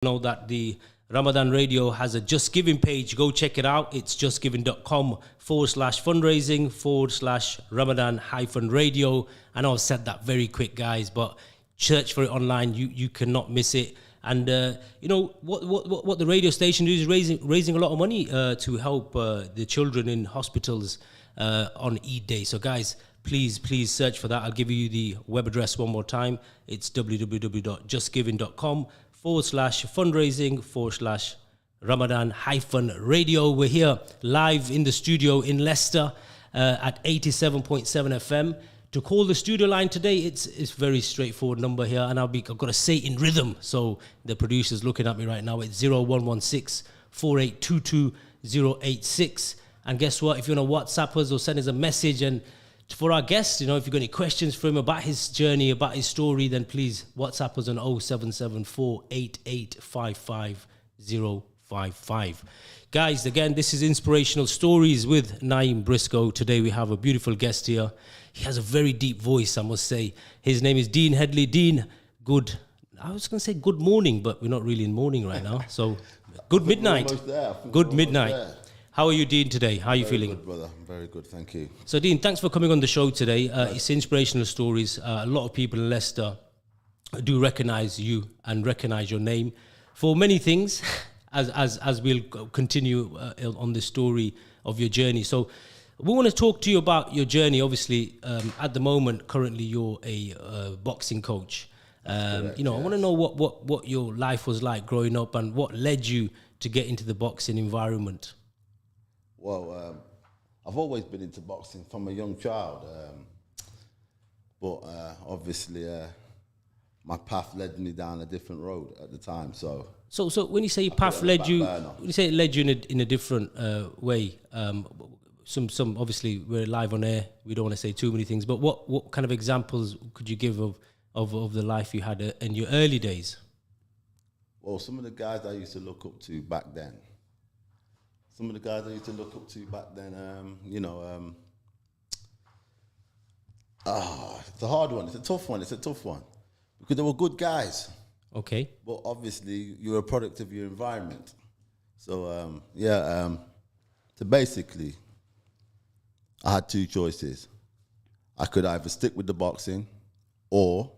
Know that the Ramadan Radio has a Just Giving page. Go check it out. It's justgiving.com/fundraising/Ramadan-radio. I know I've said that very quick, guys, but search for it online. You cannot miss it. And you know what the radio station is raising a lot of money to help the children in hospitals on Eid Day. So guys, please search for that. I'll give you the web address one more time. It's www.justgiving.com/fundraising/Ramadan-radio. We're here live in the studio in Leicester at 87.7 FM. To call the studio line today, it's very straightforward number here, and I've got to say it in rhythm. So the producer's looking at me right now. It's 0116 4822 086. And guess what? If you want to WhatsApp us or send us a message, and for our guests, you know, if you've got any questions for him about his journey, about his story, then please WhatsApp us on 0774 8855 055. Guys, again, this is Inspirational Stories with Naeem Brisco. Today we have a beautiful guest here. He has a very deep voice, I must say. His name is Dean Headley. Dean, I was going to say good morning, but we're not really in morning right now. So good midnight. Good midnight. How are you, Dean, today? How are you feeling? Good, brother. I'm very good, thank you. So, Dean, thanks for coming on the show today. It's Inspirational Stories. A lot of people in Leicester do recognise you and recognise your name for many things, as we'll continue on the story of your journey. So, we want to talk to you about your journey. Obviously, at the moment, currently, you're a boxing coach. Correct, you know, yes. I want to know what your life was like growing up and what led you to get into the boxing environment. Well, I've always been into boxing from a young child, but obviously my path led me down a different road at the time. So when you say path led you, when you say it led you in a different way, some obviously we're live on air. We don't want to say too many things, but what kind of examples could you give of the life you had in your early days? Well, some of the guys I used to look up to back then. It's a hard one. It's a tough one. Because they were good guys. Okay. But obviously, you're a product of your environment. So, so basically, I had two choices. I could either stick with the boxing, or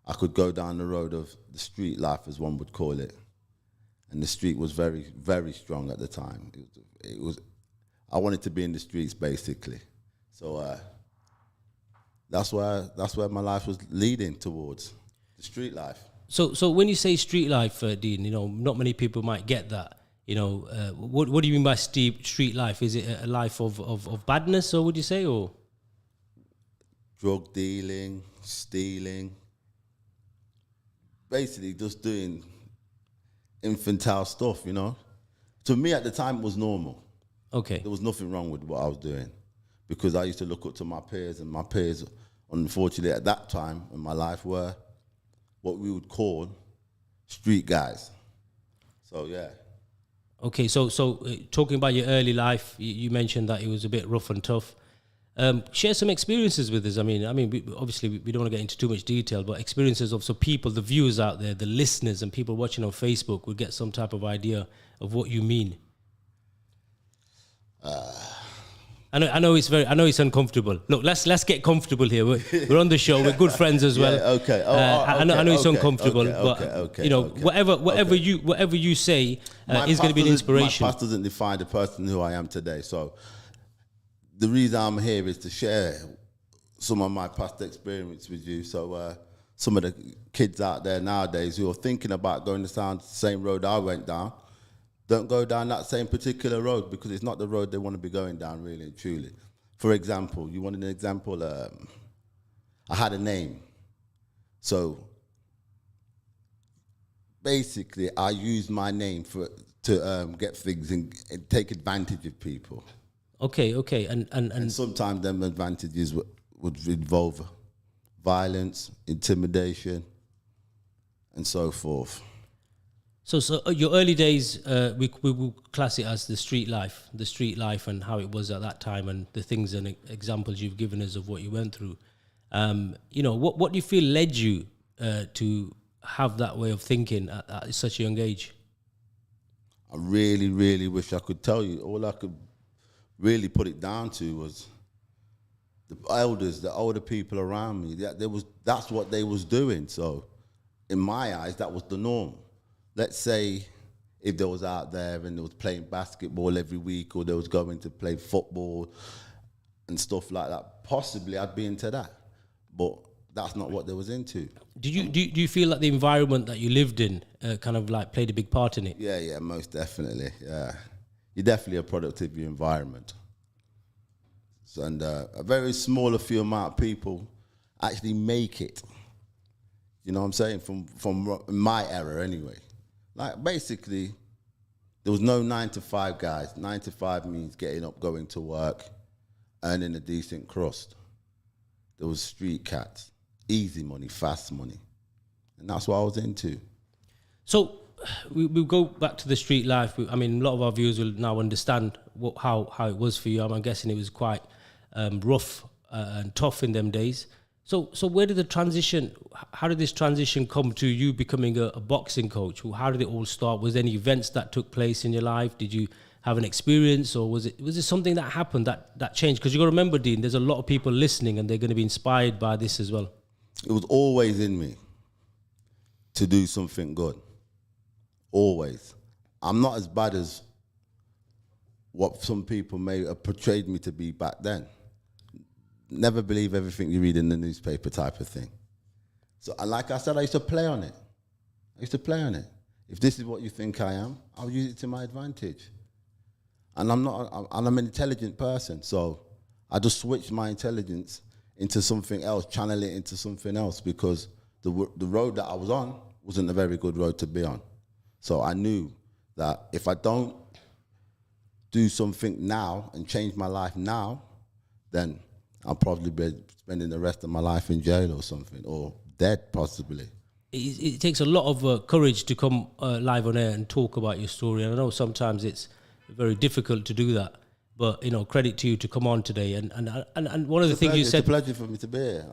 I could go down the road of the street life, as one would call it. And the street was very, very strong at the time. It was. I wanted to be in the streets, basically. So that's where my life was leading towards, the street life. So when you say street life, Dean, you know, not many people might get that. You know, what do you mean by street life? Is it a life of badness, or would you say, or drug dealing, stealing, basically just doing infantile stuff, you know. To me at the time it was normal. Okay. There was nothing wrong with what I was doing, because I used to look up to my peers, and my peers, unfortunately at that time in my life, were what we would call street guys. So yeah. Okay, so talking about your early life, you mentioned that it was a bit rough and tough. Share some experiences with us. I mean, obviously we don't want to get into too much detail, but experiences of so people, the viewers out there, the listeners, and people watching on Facebook would get some type of idea of what you mean. I know it's uncomfortable. Look, let's get comfortable here. We're on the show. We're good friends as well. Yeah, okay. I know it's uncomfortable, but you know, whatever you say is going to be an inspiration. My past doesn't define the person who I am today. So the reason I'm here is to share some of my past experience with you. So some of the kids out there nowadays who are thinking about going down the same road I went down, don't go down that same particular road, because it's not the road they want to be going down, really and truly. For example, you wanted an example? I had a name. So basically, I used my name to get things and take advantage of people. Okay, and sometimes them advantages would involve violence, intimidation, and so forth. So your early days, we will class it as the street life and how it was at that time, and the things and examples you've given us of what you went through. You know, what do you feel led you to have that way of thinking at such a young age? I really, really wish I could tell you. All I could really put it down to was the elders, the older people around me. That's what they was doing. So in my eyes, that was the norm. Let's say if they was out there and they was playing basketball every week, or they was going to play football and stuff like that, possibly I'd be into that. But that's not what they was into. Do you feel like the environment that you lived in kind of like played a big part in it? Yeah, most definitely. Yeah, you're definitely a product of your environment. So, and a very small few amount of people actually make it. You know what I'm saying? From my era anyway. Like basically, there was no 9 to 5 guys. 9 to 5 means getting up, going to work, earning a decent crust. There was street cats, easy money, fast money. And that's what I was into. So we'll go back to the street life. I mean, a lot of our viewers will now understand how it was for you. I'm guessing it was quite rough and tough in them days. So where did the transition, how did this transition come to you becoming a boxing coach? How did it all start? Was there any events that took place in your life? Did you have an experience, or was it something that happened that changed? Because you got to remember, Dean, there's a lot of people listening and they're going to be inspired by this as well. It was always in me to do something good. Always. I'm not as bad as what some people may have portrayed me to be back then. Never believe everything you read in the newspaper type of thing. So, and like I said, I used to play on it. If this is what you think I am, I'll use it to my advantage. And I'm an intelligent person, so I just switched my intelligence into something else, channel it into something else, because the road that I was on wasn't a very good road to be on. So I knew that if I don't do something now and change my life now, then I'll probably be spending the rest of my life in jail or something, or dead possibly. It takes a lot of courage to come live on air and talk about your story. And I know sometimes it's very difficult to do that, but credit to you to come on today. And one of the things you said, it's a pleasure for me to be here.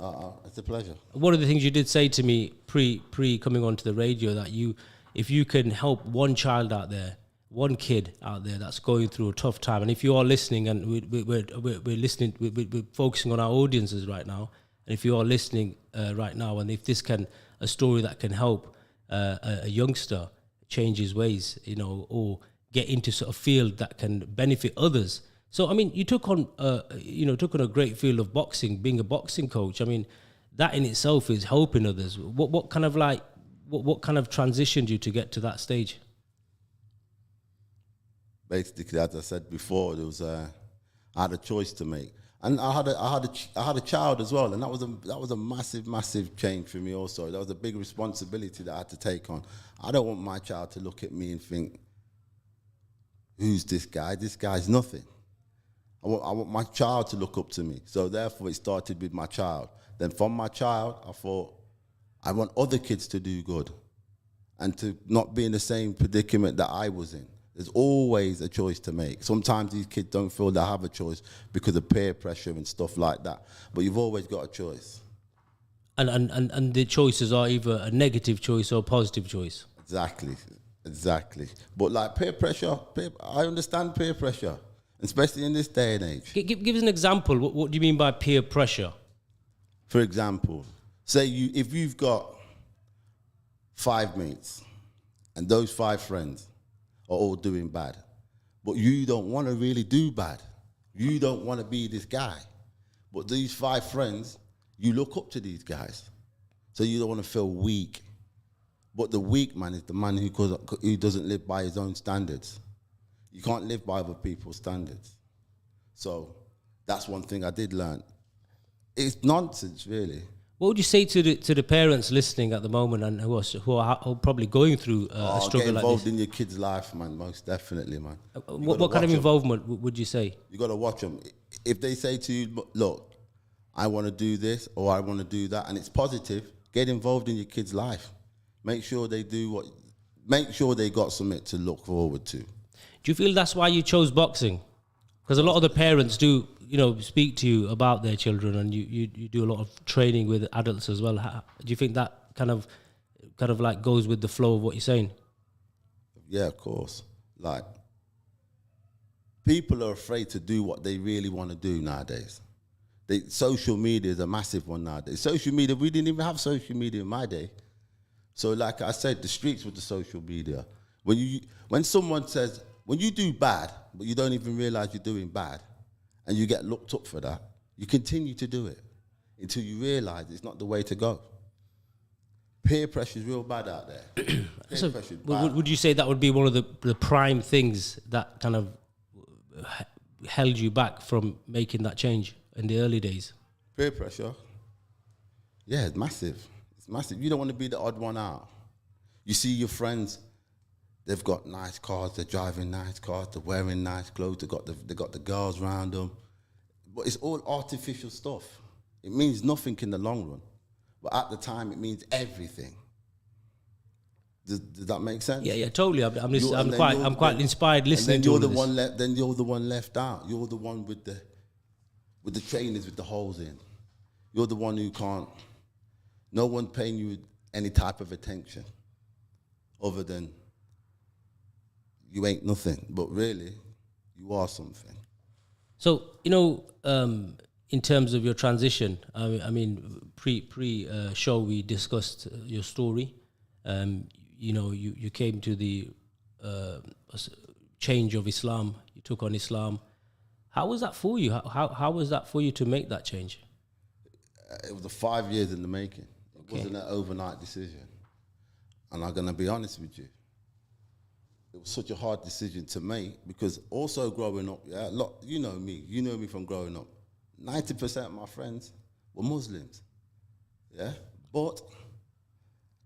It's a pleasure. One of the things you did say to me pre coming onto the radio, that if you can help one child out there, one kid out there that's going through a tough time, and if you are listening, and we're listening, we're focusing on our audiences right now, and if you are listening right now, and if this a story that can help a youngster change his ways, or get into sort of field that can benefit others. So I mean, you took on a great field of boxing, being a boxing coach. I mean, that in itself is helping others. What kind of transitioned you to get to that stage? Basically, as I said before, there was I had a choice to make, and I had a child as well, and that was a massive change for me. Also, that was a big responsibility that I had to take on. I don't want my child to look at me and think, "Who's this guy? This guy's nothing." I want my child to look up to me. So therefore, it started with my child. Then from my child, I thought, I want other kids to do good, and to not be in the same predicament that I was in. There's always a choice to make. Sometimes these kids don't feel they have a choice because of peer pressure and stuff like that. But you've always got a choice. And the choices are either a negative choice or a positive choice. Exactly. But like peer pressure, I understand peer pressure, especially in this day and age. Give us an example. What do you mean by peer pressure? For example, say if you've got 5 mates, and those 5 friends are all doing bad, but you don't want to really do bad. You don't want to be this guy. But these 5 friends, you look up to these guys. So you don't want to feel weak. But the weak man is the man who doesn't live by his own standards. You can't live by other people's standards. So that's one thing I did learn. It's nonsense, really. What would you say to the parents listening at the moment and who are probably going through a struggle like this? Get involved in your kid's life, man, most definitely, man. What kind of involvement would you say? You got to watch them. If they say to you, look, I want to do this or I want to do that, and it's positive, get involved in your kid's life. Make sure they got something to look forward to. Do you feel that's why you chose boxing? Because a lot of the parents do, speak to you about their children, and you do a lot of training with adults as well. Do you think that kind of kind of like goes with the flow of what you're saying. Yeah, of course. Like, people are afraid to do what they really want to do nowadays. Social media is a massive one nowadays. Social media, we didn't even have social media in my day. So like I said, the streets with the social media. When someone says, when you do bad, but you don't even realize you're doing bad, and you get looked up for that, you continue to do it until you realize it's not the way to go. Peer pressure is real bad out there. So would you say that would be one of the prime things that kind of held you back from making that change in the early days? Peer pressure? Yeah, it's massive. It's massive. You don't want to be the odd one out. You see your friends, they've got nice cars, they're driving nice cars, they're wearing nice clothes, they got the girls around them. But it's all artificial stuff. It means nothing in the long run. But at the time, it means everything. Does that make sense? Yeah, totally. I'm quite inspired listening to all this. Then you're the one left out. You're the one with the trainers with the holes in. You're the one who can't. No one paying you any type of attention, other than you ain't nothing. But really, you are something. So in terms of your transition, I mean, pre show we discussed your story. You came to the change of Islam. You took on Islam. How was that for you? How was that for you to make that change? It was 5 years in the making. It wasn't an overnight decision. And I'm going to be honest with you. It was such a hard decision to make because also growing up, you know me from growing up. 90% of my friends were Muslims, but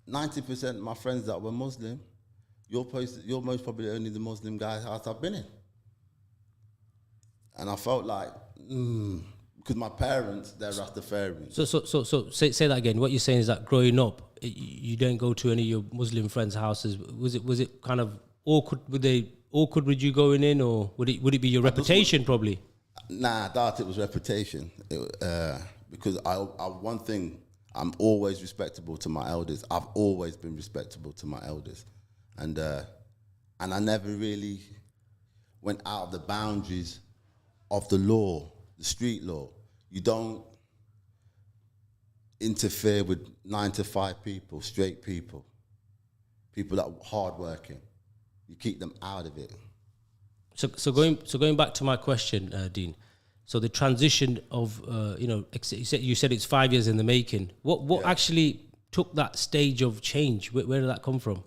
90% of my friends that were Muslim, you're most probably only the Muslim guy's house I've been in. And I felt like, because my parents, they're Rastafarians. So say that again. What you're saying is that growing up, you didn't go to any of your Muslim friends' houses. Was it kind of awkward? Were they awkward with you going in, or would it be your reputation probably? Nah, I doubt it was reputation. Because one thing, I'm always respectable to my elders. I've always been respectable to my elders, and I never really went out of the boundaries of the law, the street law. You don't interfere with 9-to-5 people, straight people that are hardworking. You keep them out of it. So going back to my question, Dean. So the transition of you said it's 5 years in the making. What actually took that stage of change? Where did that come from?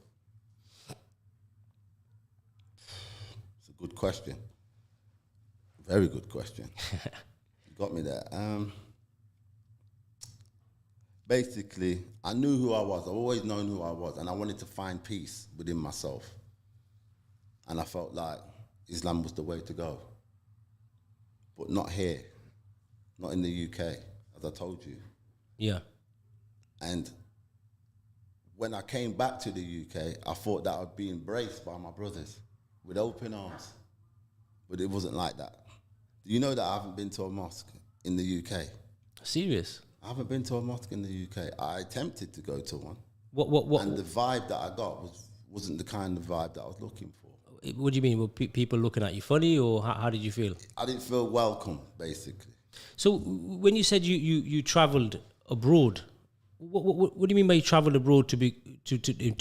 It's a good question. Very good question. You got me there. Basically, I knew who I was. I've always known who I was, and I wanted to find peace within myself. And I felt like Islam was the way to go. But not here, not in the UK, as I told you. Yeah. And when I came back to the UK, I thought that I'd be embraced by my brothers with open arms. But it wasn't like that. Do you know that I haven't been to a mosque in the UK? Serious? I haven't been to a mosque in the UK. I attempted to go to one. What? And the vibe that I got wasn't the kind of vibe that I was looking for. What do you mean? Were people looking at you funny, or how did you feel? I didn't feel welcome, basically. So when you said you travelled abroad, what do you mean by you travelled abroad to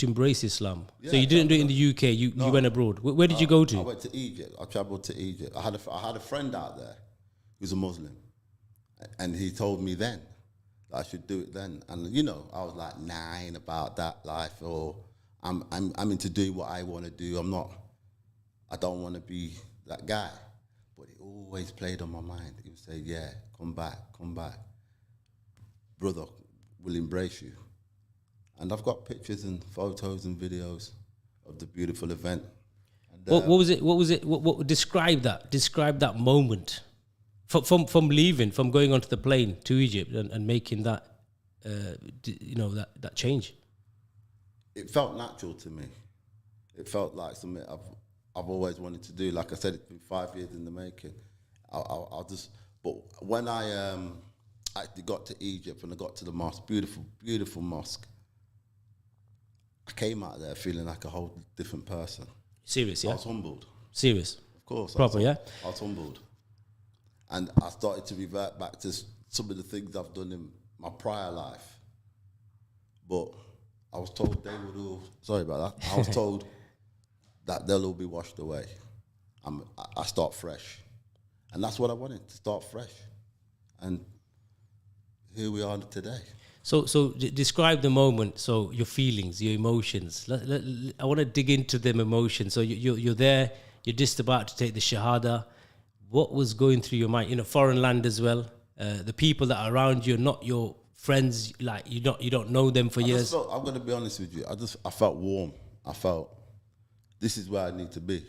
embrace Islam? Yeah, so you didn't do it in the UK. You went abroad. Where did you go to? I went to Egypt. I travelled to Egypt. I had a friend out there who's a Muslim, and he told me then that I should do it then. And I was like 9 about that life, or I'm into doing what I want to do. I don't want to be that guy. But it always played on my mind. He would say, yeah, come back. Brother, we'll embrace you. And I've got pictures and photos and videos of the beautiful event. And, what was it? What describe that? Describe that moment from leaving, from going onto the plane to Egypt and making that, that change. It felt natural to me. It felt like something I've always wanted to do. Like I said, it's been 5 years in the making. But when I actually got to Egypt and I got to the mosque, beautiful mosque, I came out there feeling like a whole different person. Serious, yeah? I was humbled. Serious. Of course. Proper, yeah? I was humbled. And I started to revert back to some of the things I've done in my prior life. But I was told they would all, sorry about that, I was told that they'll all be washed away. I start fresh. And that's what I wanted, to start fresh. And here we are today. So describe the moment, so your feelings, your emotions. I want to dig into them emotions. So you're there, you're just about to take the Shahada. What was going through your mind in a foreign land as well? The people that are around you are not your friends, like you don't know them for years. I'm going to be honest with you. I felt warm. I felt this is where I need to be.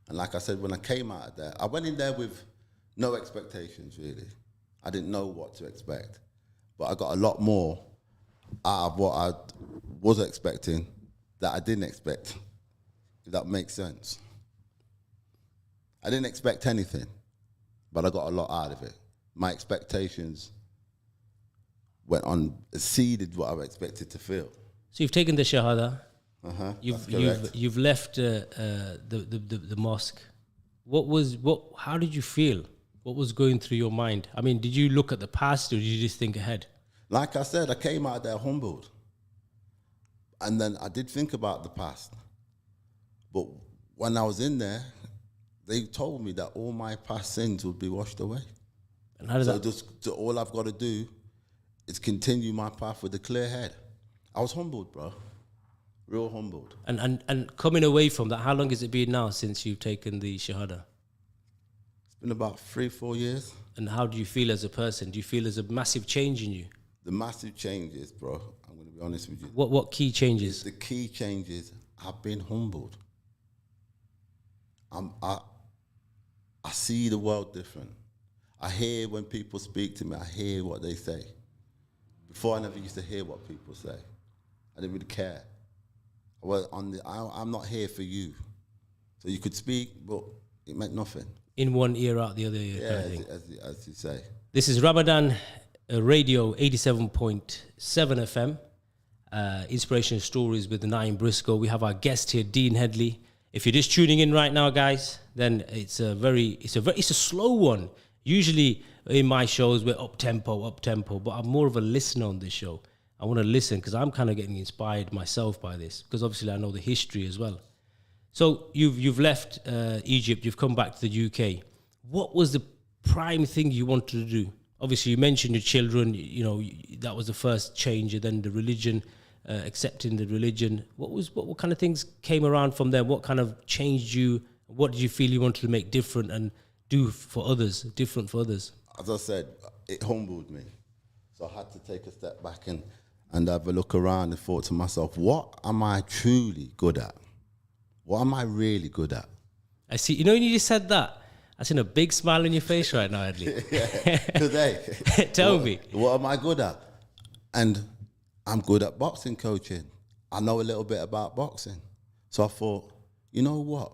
And like I said, when I came out of there, I went in there with no expectations, really. I didn't know what to expect. But I got a lot more out of what I was expecting that I didn't expect, if that makes sense. I didn't expect anything, but I got a lot out of it. My expectations went on, exceeded what I expected to feel. So you've taken the Shahada. You've left the mosque. How did you feel? What was going through your mind? I mean, did you look at the past or did you just think ahead? Like I said, I came out there humbled. And then I did think about the past. But when I was in there, they told me that all my past sins would be washed away. And how did that? So all I've got to do is continue my path with a clear head. I was humbled, bro. Real humbled. And coming away from that, how long has it been now since you've taken the Shahada? It's been about 3-4 years. And how do you feel as a person? Do you feel there's a massive change in you? The massive changes, bro. I'm going to be honest with you. What key changes? The key changes, I've been humbled. I see the world different. I hear when people speak to me, I hear what they say. Before, I never used to hear what people say. I didn't really care. I'm not here for you. So you could speak, but it meant nothing. In one ear, out the other ear. Yeah, kind of thing. as you say. This is Ramadan Radio 87.7 FM. Inspirational Stories with Naeem Brisco. We have our guest here, Dean Headley. If you're just tuning in right now, guys, then it's a slow one. Usually in my shows we're up tempo, but I'm more of a listener on this show. I want to listen because I'm kind of getting inspired myself by this because obviously I know the history as well. So you've left Egypt, you've come back to the UK. What was the prime thing you wanted to do? Obviously, you mentioned your children. You know that was the first change, and then the religion, accepting the religion. What kind of things came around from there? What kind of changed you? What did you feel you wanted to make different and do for others, different for others? As I said, it humbled me, so I had to take a step back and have a look around and thought to myself, what am I truly good at? What am I really good at? I see. You know, when you just said that, I seen a big smile on your face right now, Headley. Today. Tell me. What am I good at? And I'm good at boxing coaching. I know a little bit about boxing. So I thought, you know what?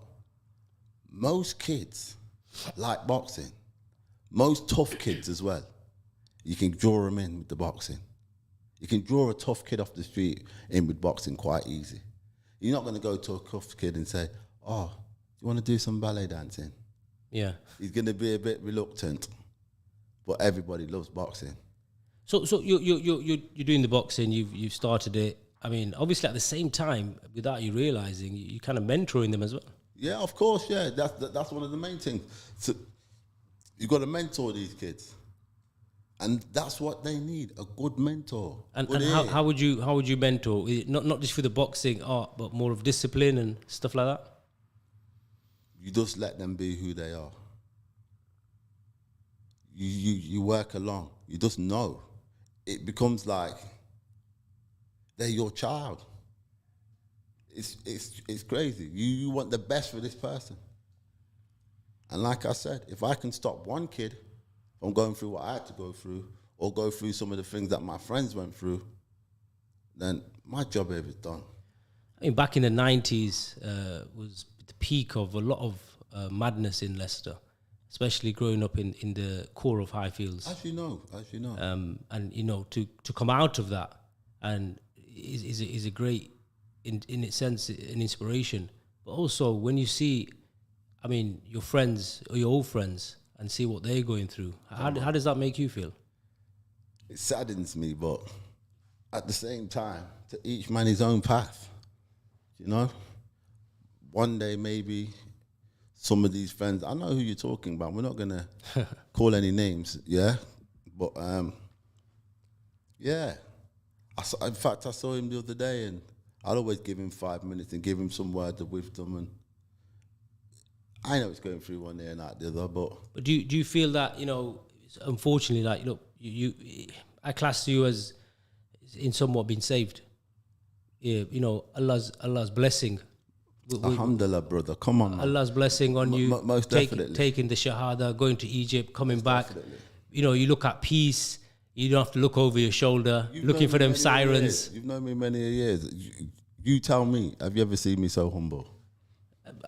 Most kids like boxing. Most tough kids as well. You can draw them in with the boxing. You can draw a tough kid off the street in with boxing quite easy. You're not going to go to a tough kid and say, oh, do you want to do some ballet dancing? Yeah. He's going to be a bit reluctant, but everybody loves boxing. So you're doing the boxing. You've started it. I mean, obviously at the same time, without you realizing, you kind of mentoring them as well. Yeah, of course. Yeah, that's one of the main things. So you got to mentor these kids, and that's what they need, a good mentor. And how would you mentor? Not just for the boxing art, but more of discipline and stuff like that. You just let them be who they are. You work along. You just know. It becomes like they're your child. It's crazy. You want the best for this person. And like I said, if I can stop one kid from going through what I had to go through, or go through some of the things that my friends went through, then my job here is done. I mean, back in the 90s was the peak of a lot of madness in Leicester, especially growing up in the core of Highfields. As you know. And you know, to come out of that and is a great in its sense an inspiration, but also when you see, I mean, your friends or your old friends and see what they're going through, how does that make you feel? It saddens me, but at the same time, to each man his own path. You know, one day maybe some of these friends, I know who you're talking about. We're not gonna call any names, yeah. But yeah, in fact, I saw him the other day, and I'd always give him 5 minutes and give him some words of wisdom. And I know it's going through one ear and out the other, but do you feel that, you know, unfortunately, like, look, you I class you as in somewhat being saved. Yeah, you know, Allah's blessing. Alhamdulillah, brother. Come on, man. Allah's blessing on you. Most definitely. Taking the Shahada, going to Egypt, coming back. Definitely. You know, you look at peace. You don't have to look over your shoulder, looking for them sirens. You've known me many years. You tell me, have you ever seen me so humble?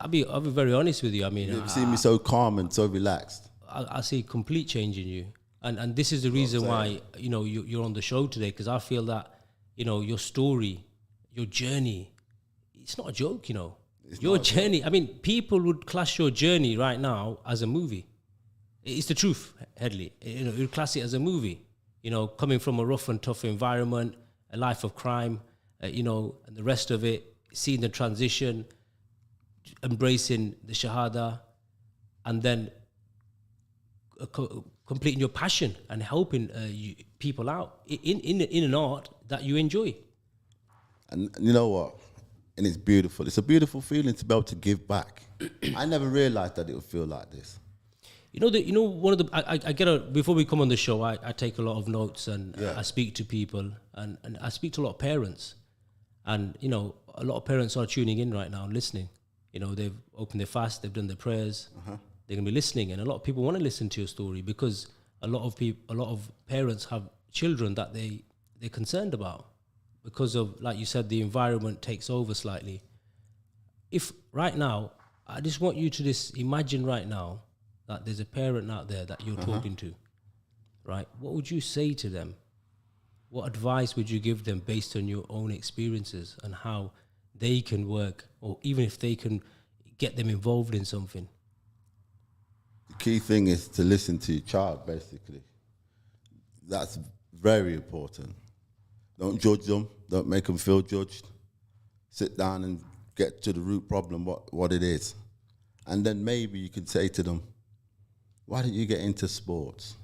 I'll be very honest with you. I mean, Have you ever seen me so calm and so relaxed? I see complete change in you, and this is the reason why, you know, you're on the show today, because I feel that, you know, your story, your journey, it's not a joke. You know, your journey. I mean, people would class your journey right now as a movie. It's the truth, Headley. You know, you'd class it as a movie. You know, coming from a rough and tough environment, a life of crime, you know, and the rest of it, seeing the transition, embracing the Shahada, and then completing your passion and helping people out in an art that you enjoy. And you know what? And it's beautiful. It's a beautiful feeling to be able to give back. I never realized that it would feel like this. You know, one of the I get before we come on the show, I take a lot of notes, and I speak to people, and I speak to a lot of parents, and you know, a lot of parents are tuning in right now and listening. You know, they've opened their fast, they've done their prayers, they're gonna be listening, and a lot of people want to listen to your story, because a lot of parents have children that they're concerned about, because of, like you said, the environment takes over slightly. If right now, I just want you to just imagine right now that there's a parent out there that you're talking to, right? What would you say to them? What advice would you give them based on your own experiences and how they can work, or even if they can get them involved in something? The key thing is to listen to your child, basically. That's very important. Don't judge them. Don't make them feel judged. Sit down and get to the root problem, what it is. And then maybe you can say to them, why don't you get into sports?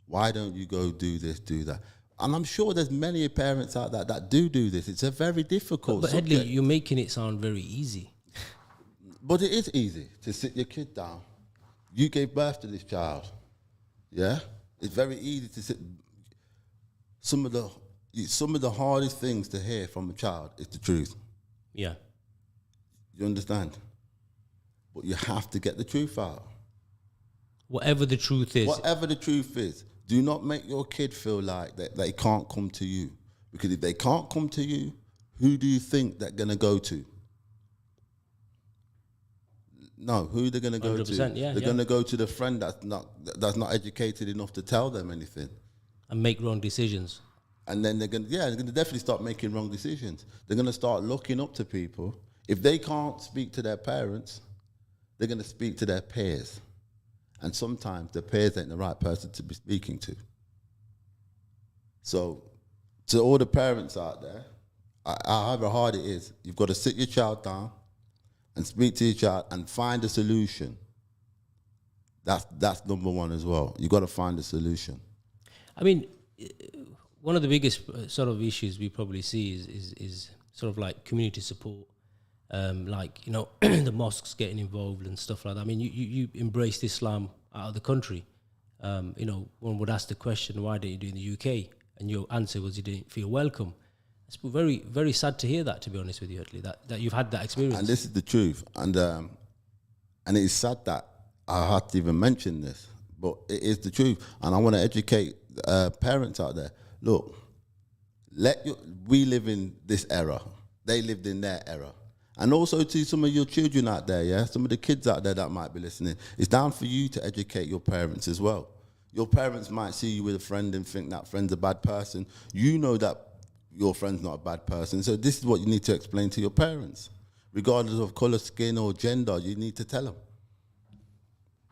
Why don't you go do this, do that? And I'm sure there's many parents out there that do this. It's a very difficult But subject. Headley, you're making it sound very easy. But it is easy to sit your kid down. You gave birth to this child, yeah? It's very easy to sit. Some of the hardest things to hear from a child is the truth. Yeah. You understand? But you have to get the truth out. Whatever the truth is. Whatever the truth is, do not make your kid feel like that they can't come to you. Because if they can't come to you, who do you think they're going to go to? No, who they're going to go to? Yeah, they're going to go to the friend that's not educated enough to tell them anything. And make wrong decisions. And then they're going to definitely start making wrong decisions. They're going to start looking up to people. If they can't speak to their parents, they're going to speak to their peers. And sometimes the peers ain't the right person to be speaking to. So, to all the parents out there, however hard it is, you've got to sit your child down and speak to your child and find a solution. That's number one as well. You've got to find a solution. I mean, one of the biggest sort of issues we probably see is sort of like community support. Like, you know, the mosques getting involved and stuff like that. I mean, you embraced Islam out of the country. You know, one would ask the question, why didn't you do it in the UK? And your answer was you didn't feel welcome. It's very, very sad to hear that, to be honest with you, Headley, that you've had that experience. And this is the truth. And it is sad that I had to even mention this, but it is the truth. And I want to educate parents out there. Look, we live in this era. They lived in their era. And also to some of your children out there, yeah? Some of the kids out there that might be listening. It's down for you to educate your parents as well. Your parents might see you with a friend and think that friend's a bad person. You know that your friend's not a bad person. So this is what you need to explain to your parents. Regardless of colour, skin or gender, you need to tell them.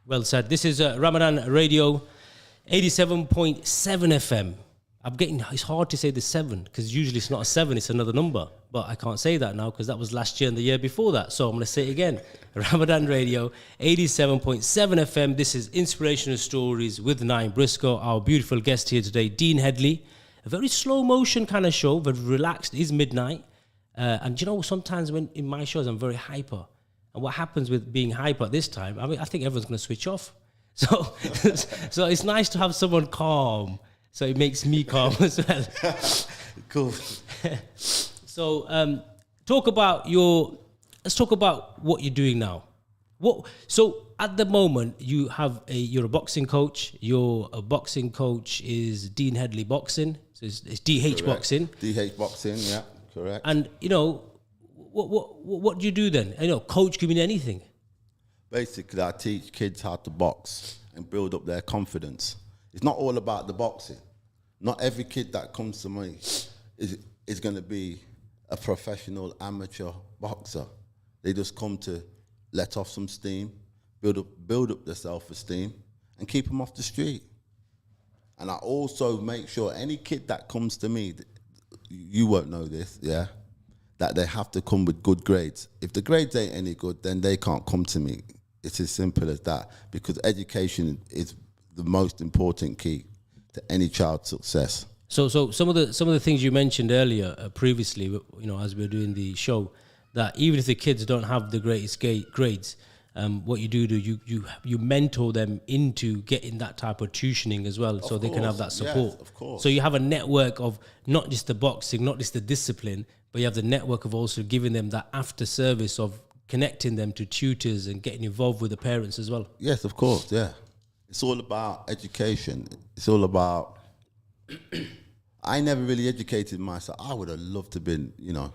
Well said. This is Ramadan Radio, 87.7 FM. It's hard to say the 7 because usually it's not a 7, it's another number. But I can't say that now because that was last year and the year before that. So I'm going to say it again. Ramadan Radio, 87.7 FM. This is Inspirational Stories with Naeem Brisco. Our beautiful guest here today, Dean Headley. A very slow motion kind of show, very relaxed. It is midnight. And you know, sometimes when in my shows, I'm very hyper. And what happens with being hyper at this time, I mean, I think everyone's going to switch off. So, so it's nice to have someone calm. So it makes me calm as well. Cool. So let's talk about what you're doing now. So at the moment you're a boxing coach. Your boxing coach is Dean Headley Boxing. So it's DH Correct. Boxing. DH Boxing, yeah, correct. And you know, what do you do then? You know, coach could mean anything. Basically, I teach kids how to box and build up their confidence. It's not all about the boxing. Not every kid that comes to me is going to be a professional amateur boxer. They just come to let off some steam, build up their self-esteem, and keep them off the street. And I also make sure any kid that comes to me, you won't know this, yeah, that they have to come with good grades. If the grades ain't any good, then they can't come to me. It's as simple as that, because education is the most important key to any child's success. So some of the things you mentioned earlier, previously, you know, as we were doing the show, that even if the kids don't have the greatest grades, what you do you mentor them into getting that type of tuitioning as well, so they can have that support. Yes, of course. So you have a network of not just the boxing, not just the discipline, but you have the network of also giving them that after service of connecting them to tutors and getting involved with the parents as well. Yes, of course, yeah. It's all about education. It's all about... I never really educated myself. I would have loved to have been, you know...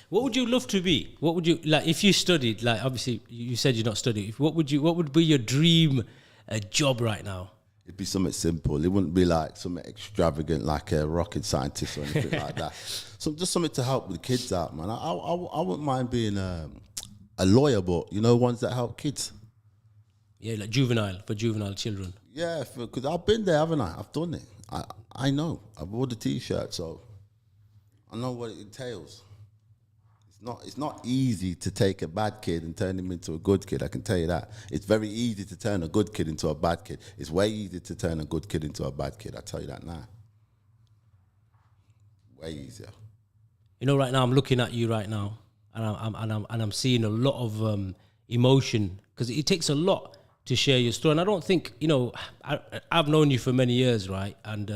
What would you love to be? What would you, like, if you studied, like, obviously, you said you're not studying. What would be your dream job right now? It'd be something simple. It wouldn't be like something extravagant, like a rocket scientist or anything like that. So just something to help the kids out, man. I wouldn't mind being a lawyer, but, you know, ones that help kids. Yeah, like juvenile children. Yeah, because I've been there, haven't I? I've done it. I know. I've wore the T-shirt, so I know what it entails. It's not easy to take a bad kid and turn him into a good kid, I can tell you that. It's very easy to turn a good kid into a bad kid. It's way easier to turn a good kid into a bad kid, I tell you that now. Way easier. You know, right now I'm looking at you right now, and I'm seeing a lot of emotion, because it takes a lot to share your story. And I don't think, you know, I've known you for many years, right? And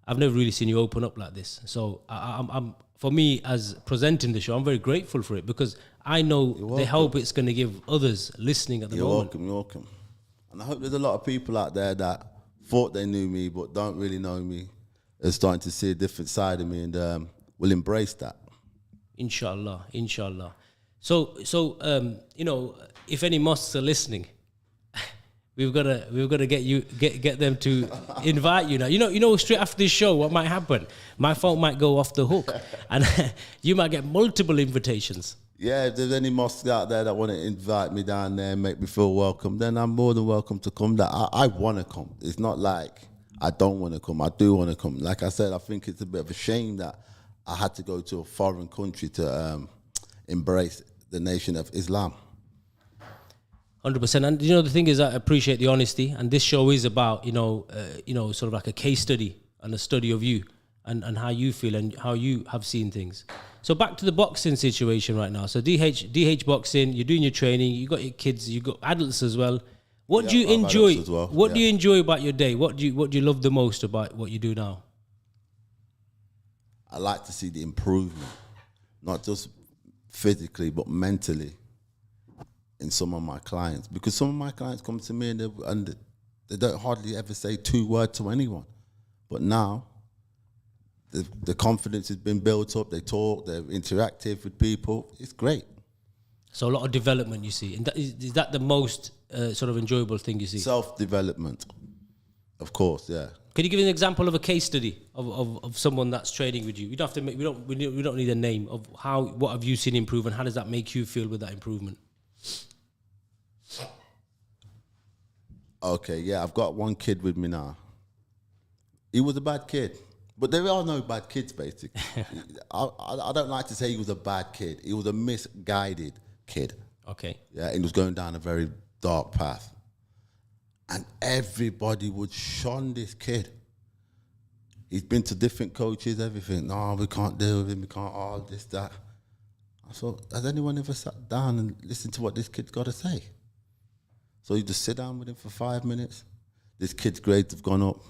I've never really seen you open up like this. So I'm for me, as presenting the show, I'm very grateful for it, because I know the help it's going to give others listening at the moment. You're welcome. And I hope there's a lot of people out there that thought they knew me but don't really know me, are starting to see a different side of me, and will embrace that. Inshallah. So you know, if any mosques are listening, we've got to get them to invite you now. You know, straight after this show, what might happen? My phone might go off the hook, and you might get multiple invitations. Yeah, if there's any mosques out there that want to invite me down there and make me feel welcome, then I'm more than welcome to come. I want to come. It's not like I don't want to come. I do want to come. Like I said, I think it's a bit of a shame that I had to go to a foreign country to embrace the nation of Islam. 100%. And you know, the thing is, I appreciate the honesty, and this show is about, you know, sort of like a case study and a study of you and how you feel and how you have seen things. So back to the boxing situation right now. So DH Boxing, you're doing your training, you got your kids, you got adults as well. What do you enjoy? What do you enjoy about your day? What do you love the most about what you do now? I like to see the improvement, not just physically but mentally, in some of my clients, because some of my clients come to me and they don't hardly ever say 2 words to anyone, but now the confidence has been built up. They talk, they're interactive with people. It's great. So a lot of development you see, and is that the most sort of enjoyable thing you see? Self-development. Of course, yeah. Can you give an example of a case study of someone that's training with you? You don't have to. We don't need a name of how. What have you seen improve, and how does that make you feel with that improvement? Okay, yeah, I've got one kid with me now. He was a bad kid, but there are no bad kids, basically. I don't like to say he was a bad kid. He was a misguided kid. Okay. Yeah, he was going down a very dark path. And everybody would shun this kid. He's been to different coaches, everything. No, we can't deal with him. We can't all this, that. I thought, has anyone ever sat down and listened to what this kid's got to say? So you just sit down with him for 5 minutes. This kid's grades have gone up.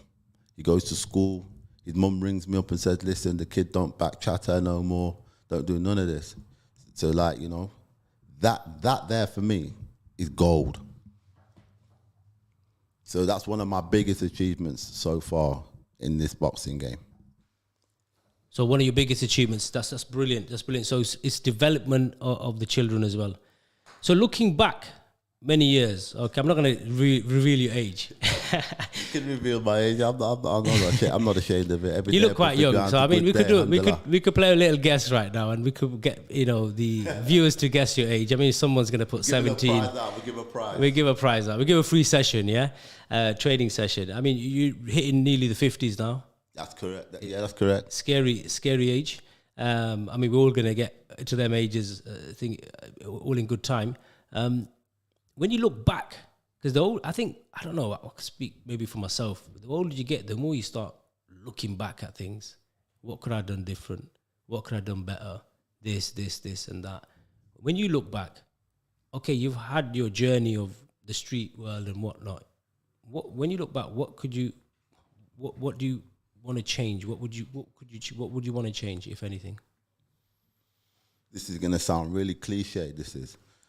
He goes to school. His mum rings me up and says, listen, the kid don't back chatter no more. Don't do none of this. So like, you know, that there for me is gold. So that's one of my biggest achievements so far in this boxing game. So one of your biggest achievements, that's brilliant. That's brilliant. So it's development of the children as well. So looking back many years, okay, I'm not going to reveal your age. You can reveal my age. I'm not ashamed of it. Every you day look quite young, so I mean, we could play a little guess right now, and we could get the viewers to guess your age. I mean, someone's going to put 17. We give a prize. We give a prize out. We give a free session, yeah, trading session. I mean, you're hitting nearly the 50s now. That's correct. Yeah, that's correct. Scary age. I mean, we're all going to get to them ages. All in good time. When you look back, because I don't know, I can speak maybe for myself, but the older you get, the more you start looking back at things. What could I have done different? What could I have done better? This, and that. When you look back, okay, you've had your journey of the street world and whatnot. When you look back, what do you want to change? What would you want to change, if anything? This is going to sound really cliche.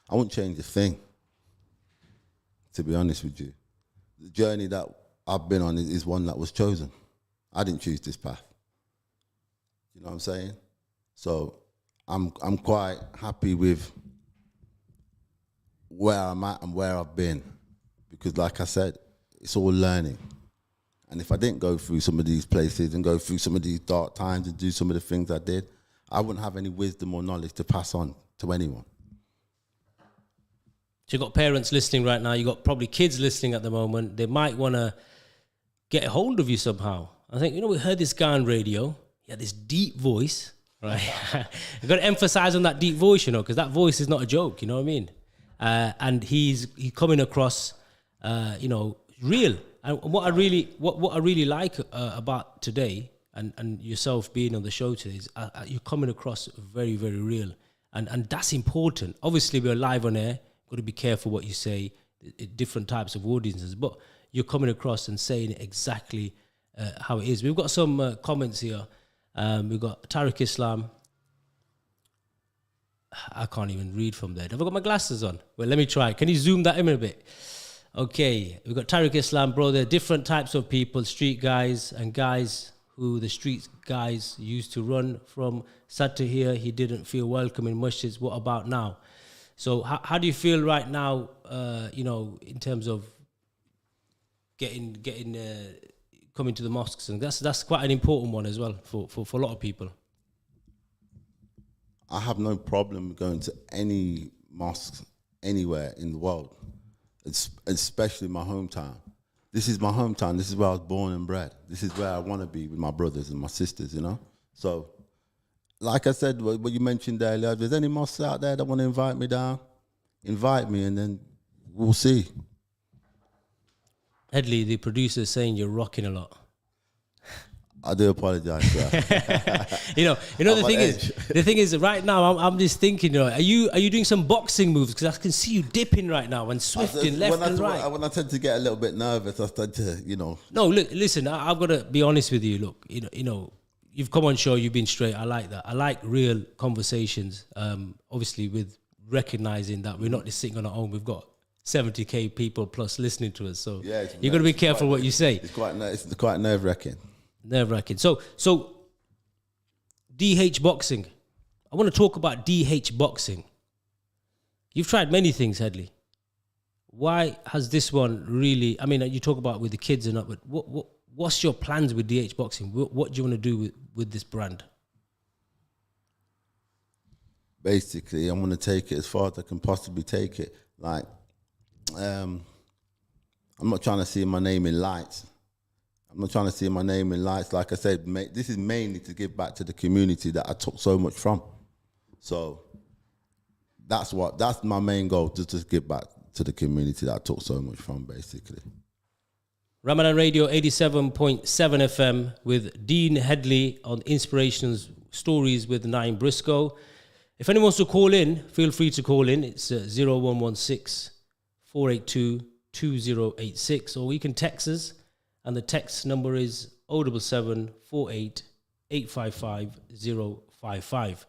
I won't change a thing. To be honest with you, the journey that I've been on is one that was chosen. I didn't choose this path. You know what I'm saying? So I'm quite happy with where I'm at and where I've been, because like I said, it's all learning. And if I didn't go through some of these places and go through some of these dark times and do some of the things I did, I wouldn't have any wisdom or knowledge to pass on to anyone. So you've got parents listening right now. You've got probably kids listening at the moment. They might want to get a hold of you somehow. I think, we heard this guy on radio. He had this deep voice, right? You've got to emphasize on that deep voice, because that voice is not a joke, you know what I mean? And he's coming across, real. And what I really like about today and yourself being on the show today is you're coming across very, very real. And that's important. Obviously, we're live on air. Got to be careful what you say, different types of audiences, but you're coming across and saying it exactly how it is. We've got some comments here. We've got Tariq Islam. I can't even read from there. Have I got my glasses on? Well, let me try. Can you zoom that in a bit? Okay, we've got Tariq Islam, bro. There are different types of people, street guys and guys who the street guys used to run from. Sad to hear he didn't feel welcome in masjids. What about now? So how do you feel right now, in terms of getting coming to the mosques? And that's quite an important one as well for a lot of people. I have no problem going to any mosque anywhere in the world, especially my hometown. This is my hometown. This is where I was born and bred. This is where I want to be with my brothers and my sisters, So, like I said, what you mentioned earlier, if there's any mosques out there that want to invite me down, invite me and then we'll see. Headley, the producer, is saying you're rocking a lot. I do apologize, sir. The thing is, right now I'm just thinking, are you doing some boxing moves? Because I can see you dipping right now and swifting left and right. When I tend to get a little bit nervous, I start to, No, look, listen, I've got to be honest with you. Look, you've come on show, you've been straight. I like that. I like real conversations. Obviously, with recognizing that we're not just sitting on our own. We've got 70k people plus listening to us. So you've got to be careful what you say. It's quite nerve-wracking. Nerve-wracking. So DH boxing. I want to talk about DH boxing. You've tried many things, Headley. Why has this one really? I mean, you talk about with the kids and that, but what's your plans with DH Boxing? What do you want to do with this brand? Basically, I'm going to take it as far as I can possibly take it. Like, I'm not trying to see my name in lights. I'm not trying to see my name in lights. Like I said, this is mainly to give back to the community that I took so much from. So that's my main goal, just give back to the community that I took so much from, basically. Ramadan Radio 87.7 FM with Dean Headley on Inspirational Stories with Naeem Brisco. If anyone wants to call in, feel free to call in. It's 0116 482 2086, or you can text us, and the text number is 077 48 855 055.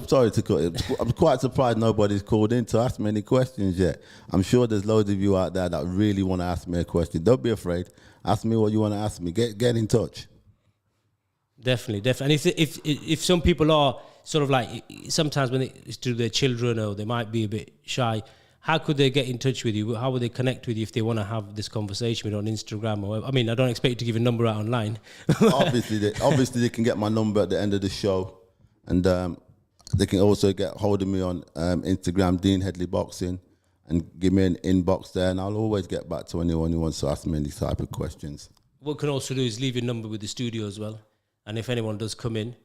Sorry to cut it. I'm quite surprised nobody's called in to ask me any questions yet. I'm sure there's loads of you out there that really want to ask me a question. Don't be afraid. Ask me what you want to ask me. Get in touch. Definitely. And if some people are sort of like, sometimes when it's to their children or they might be a bit shy, how could they get in touch with you? How would they connect with you if they want to have this conversation with on Instagram? Or, I mean, I don't expect you to give a number out online. Obviously, they can get my number at the end of the show. And they can also get hold of me on Instagram, Dean Headley Boxing, and give me an inbox there, and I'll always get back to anyone who wants to ask me any type of questions. What we can also do is leave your number with the studio as well. And if anyone does come in,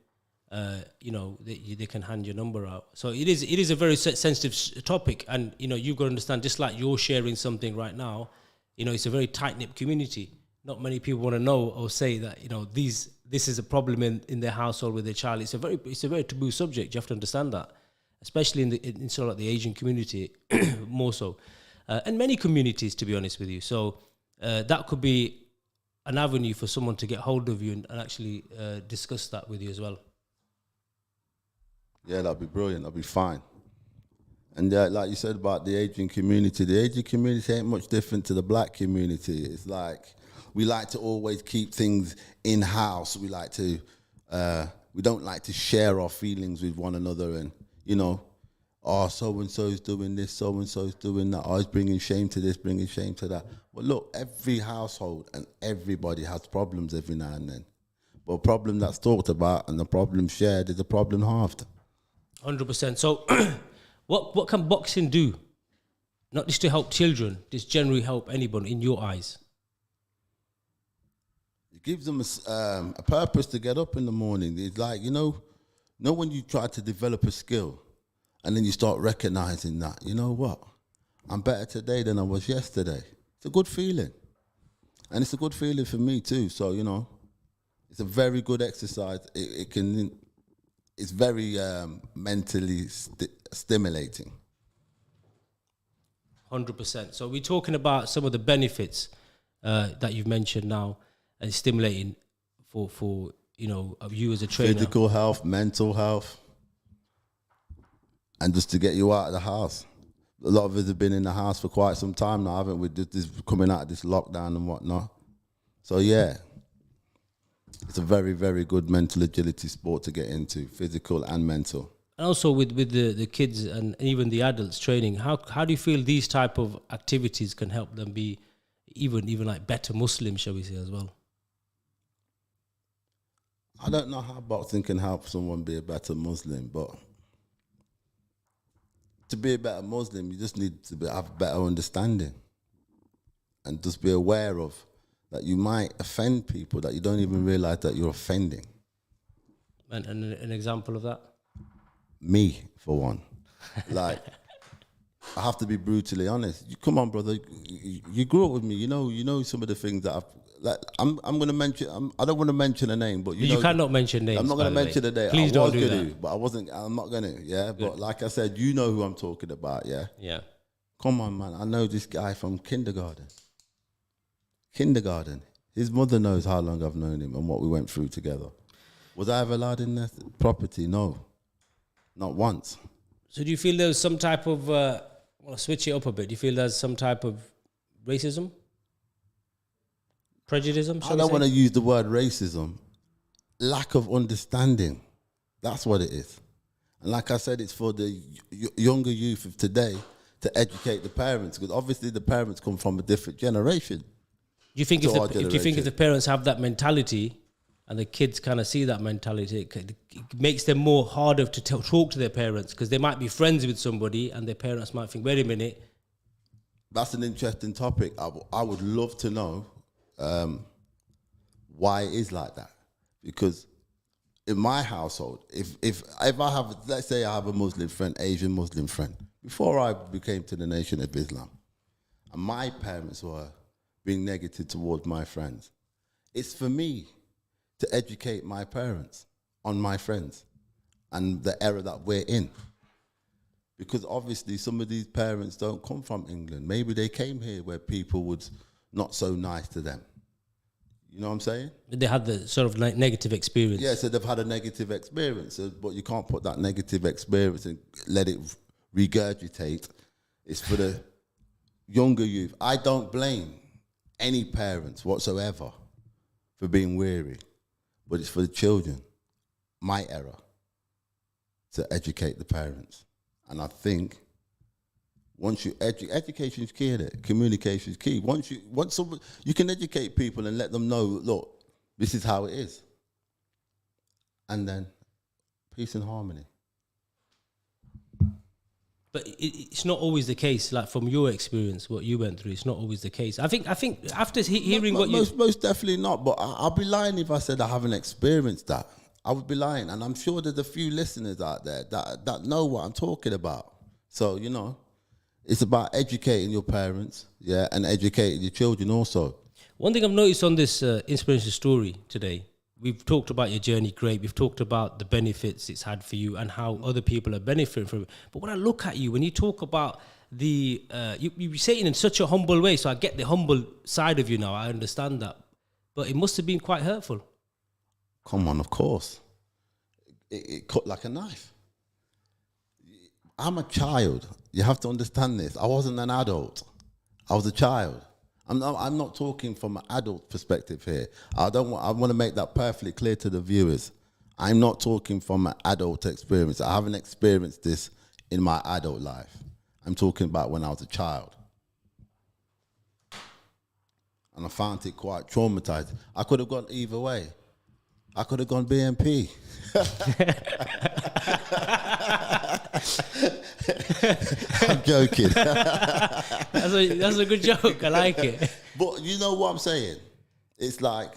they can hand your number out. So it is a very sensitive topic, and you've got to understand. Just like you're sharing something right now, it's a very tight knit community. Not many people want to know or say that this is a problem in their household with their child. It's a very taboo subject. You have to understand that, especially in sort of like the Asian community, more so, and many communities, to be honest with you. So that could be an avenue for someone to get hold of you and actually discuss that with you as well. Yeah, that'd be brilliant. That'd be fine. And like you said about the Asian community ain't much different to the black community. It's like we like to always keep things in-house. We don't like to share our feelings with one another, and so-and-so is doing this, so-and-so is doing that. Oh, he's bringing shame to this, bringing shame to that. But look, every household and everybody has problems every now and then. But a problem that's talked about and the problem shared is a problem halved. 100%. So what can boxing do? Not just to help children, just generally help anyone in your eyes. It gives them a purpose to get up in the morning. It's like, when you try to develop a skill and then you start recognizing that, you know what? I'm better today than I was yesterday. It's a good feeling. And it's a good feeling for me too. So, it's a very good exercise. It's very mentally stimulating. 100%. So we're talking about some of the benefits that you've mentioned now, and stimulating for you as a trainer. Physical health, mental health, and just to get you out of the house. A lot of us have been in the house for quite some time now, haven't we? Just coming out of this lockdown and whatnot. So yeah, it's a very, very good mental agility sport to get into, physical and mental. And also with the kids and even the adults training, how do you feel these type of activities can help them be even like better Muslims, shall we say, as well? I don't know how boxing can help someone be a better Muslim, but to be a better Muslim, you just need to have better understanding and just be aware of that you might offend people that you don't even realize that you're offending. And an example of that? Me, for one. Like, I have to be brutally honest. Come on, brother. You grew up with me. You know some of the things that I've... Like, I'm going to mention... I don't want to mention a name, but you cannot mention names. I'm not going to mention a name. Please don't do that. But I'm not going to, yeah? Good. But like I said, you know who I'm talking about, yeah? Yeah. Come on, man. I know this guy from kindergarten. His mother knows how long I've known him and what we went through together. Was I ever allowed in their property? No. Not once. So do you feel there's some type of... switch it up a bit. Do you feel there's some type of racism? Prejudice? I don't want to use the word racism. Lack of understanding. That's what it is. And like I said, it's for the younger youth of today to educate the parents, because obviously the parents come from a different generation. Do you think to if our do you think if the parents have that mentality and the kids kind of see that mentality, it makes them more harder to talk to their parents, because they might be friends with somebody and their parents might think, wait a minute. That's an interesting topic. I would love to know why it is like that, because in my household, if I have, let's say I have a Muslim friend, Asian Muslim friend, before I became to the Nation of Islam, and my parents were being negative towards my friends, it's for me to educate my parents on my friends and the era that we're in. Because obviously some of these parents don't come from England. Maybe they came here where people was not so nice to them. You know what I'm saying? They had the sort of negative experience. Yeah, so they've had a negative experience, but you can't put that negative experience and let it regurgitate. It's for the younger youth. I don't blame any parents whatsoever for being weary, but it's for the children, my era, to educate the parents. And I think once you education is key, communication is key. Once you can educate people and let them know, look, this is how it is, and then peace and harmony. But it's not always the case. Like from your experience, what you went through, it's not always the case. I think after hearing what you most definitely not. But I'll be lying if I said I haven't experienced that. I would be lying, and I'm sure there's a few listeners out there that know what I'm talking about. So it's about educating your parents, yeah, and educating your children also. One thing I've noticed on this inspirational story today, we've talked about your journey, great. We've talked about the benefits it's had for you and how other people are benefiting from it. But when I look at you, when you talk about you say it in such a humble way, so I get the humble side of you now. I understand that. But it must have been quite hurtful. Come on, of course. It cut like a knife. I'm a child. You have to understand this. I wasn't an adult. I was a child. I'm not talking from an adult perspective here. I want to make that perfectly clear to the viewers. I'm not talking from an adult experience. I haven't experienced this in my adult life. I'm talking about when I was a child. And I found it quite traumatizing. I could have gone either way. I could have gone BNP. I'm joking. That's a good joke. I like it. But you know what I'm saying? It's like,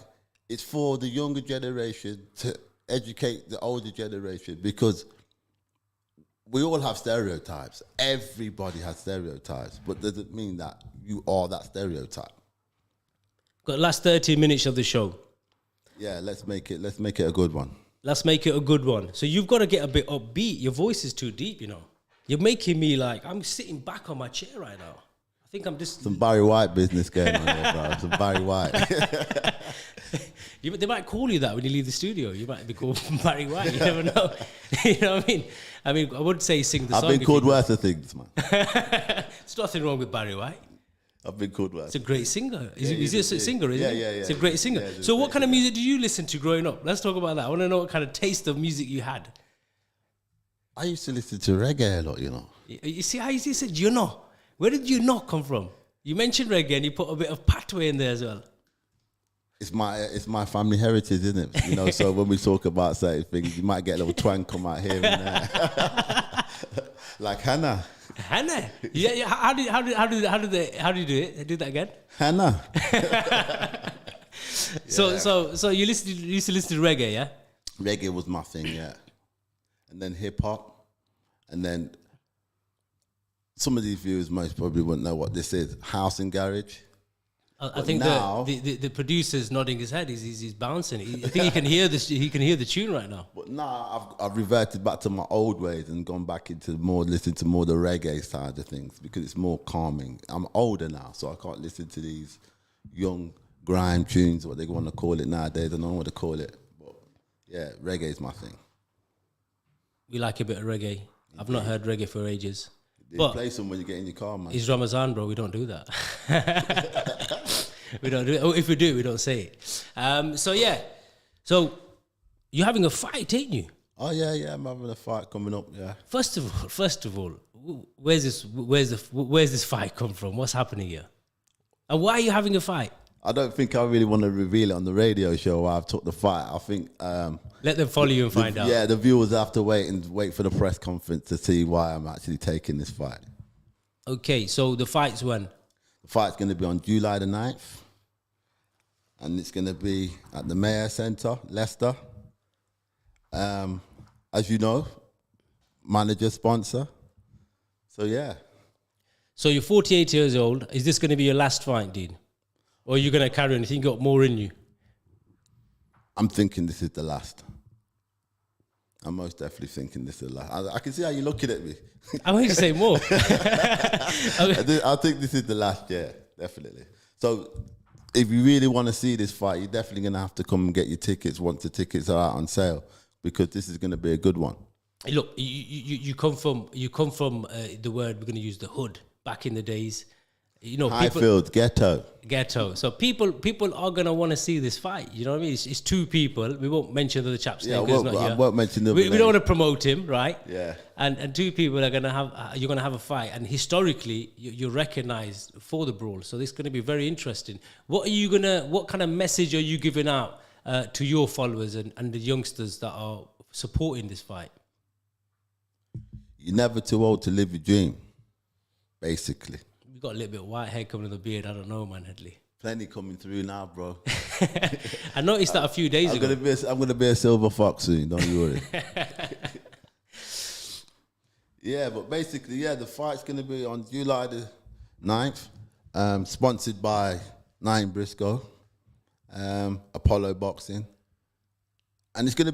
it's for the younger generation to educate the older generation, because we all have stereotypes. Everybody has stereotypes, but doesn't mean that you are that stereotype. Got the last 30 minutes of the show. Yeah, let's make it a good one. Let's make it a good one. So you've got to get a bit upbeat. Your voice is too deep, You're making me like, I'm sitting back on my chair right now. I think I'm just... Some Barry White business going on here, bro. Some Barry White. They might call you that when you leave the studio. You might be called Barry White. You never know. You know what I mean? I would say sing the song. I've been called worse of things, man. There's nothing wrong with Barry White. I've been called worse. It's a great singer. Is he a singer, isn't he? Yeah. It's a great singer. Yeah, so what kind of music did you listen to growing up? Let's talk about that. I want to know what kind of taste of music you had. I used to listen to reggae a lot, You see how you said, Where did come from? You mentioned reggae and you put a bit of patway in there as well. It's my family heritage, isn't it? So when we talk about certain things, you might get a little twang come out here and there. Like Hannah. Hannah? Yeah. How do you do it? Do that again? Hannah. So you used to listen to reggae, yeah? Reggae was my thing, yeah. And then hip hop, and then some of these viewers most probably wouldn't know what this is. House and garage. I think now, the producer's nodding his head. He's bouncing. I think he can hear this. He can hear the tune right now. But now I've reverted back to my old ways and gone back into listening to more the reggae side of things, because it's more calming. I'm older now, so I can't listen to these young grime tunes, what they want to call it nowadays. I don't know what to call it. But yeah, reggae is my thing. We like a bit of reggae. I've not heard reggae for ages. But play some when you get in your car, man. It's Ramazan, bro. We don't do that. We don't do it. Oh, if we do, we don't say it. So you're having a fight, ain't you? Oh yeah. I'm having a fight coming up. Yeah. First of all, where's this fight come from? What's happening here? And why are you having a fight? I don't think I really want to reveal it on the radio show where I've took the fight. I think let them follow you and find out. Yeah, the viewers have to wait for the press conference to see why I'm actually taking this fight. Okay, so the fight's when? The fight's going to be on July the 9th. And it's going to be at the Mayor Centre, Leicester. As you know, manager, sponsor. So, yeah. So you're 48 years old. Is this going to be your last fight, Dean? Or are you going to carry on? You think you got more in you? I'm thinking this is the last. I'm most definitely thinking this is the last. I can see how you're looking at me. I want you to say more. I think this is the last, yeah, definitely. So if you really want to see this fight, you're definitely going to have to come and get your tickets once the tickets are out on sale, because this is going to be a good one. Look, you come from the word, we're going to use the hood, back in the days. You know, Highfield, ghetto. So people are gonna want to see this fight. You know what I mean? It's two people. We won't mention the other chap's name. I won't mention the. We don't want to promote him, right? Yeah. And two people are gonna have. You're gonna have a fight, and historically, you're recognised for the brawl. So this is gonna be very interesting. What kind of message are you giving out to your followers and the youngsters that are supporting this fight? You're never too old to live your dream, basically. You got a little bit of white hair coming in the beard. I don't know, man, Headley. Plenty coming through now, bro. I noticed that a few days ago. I'm gonna be a silver fox soon. Don't you worry. Yeah, but basically, the fight's gonna be on July the 9th. Sponsored by Naeem Brisco, Apollo Boxing, and it's gonna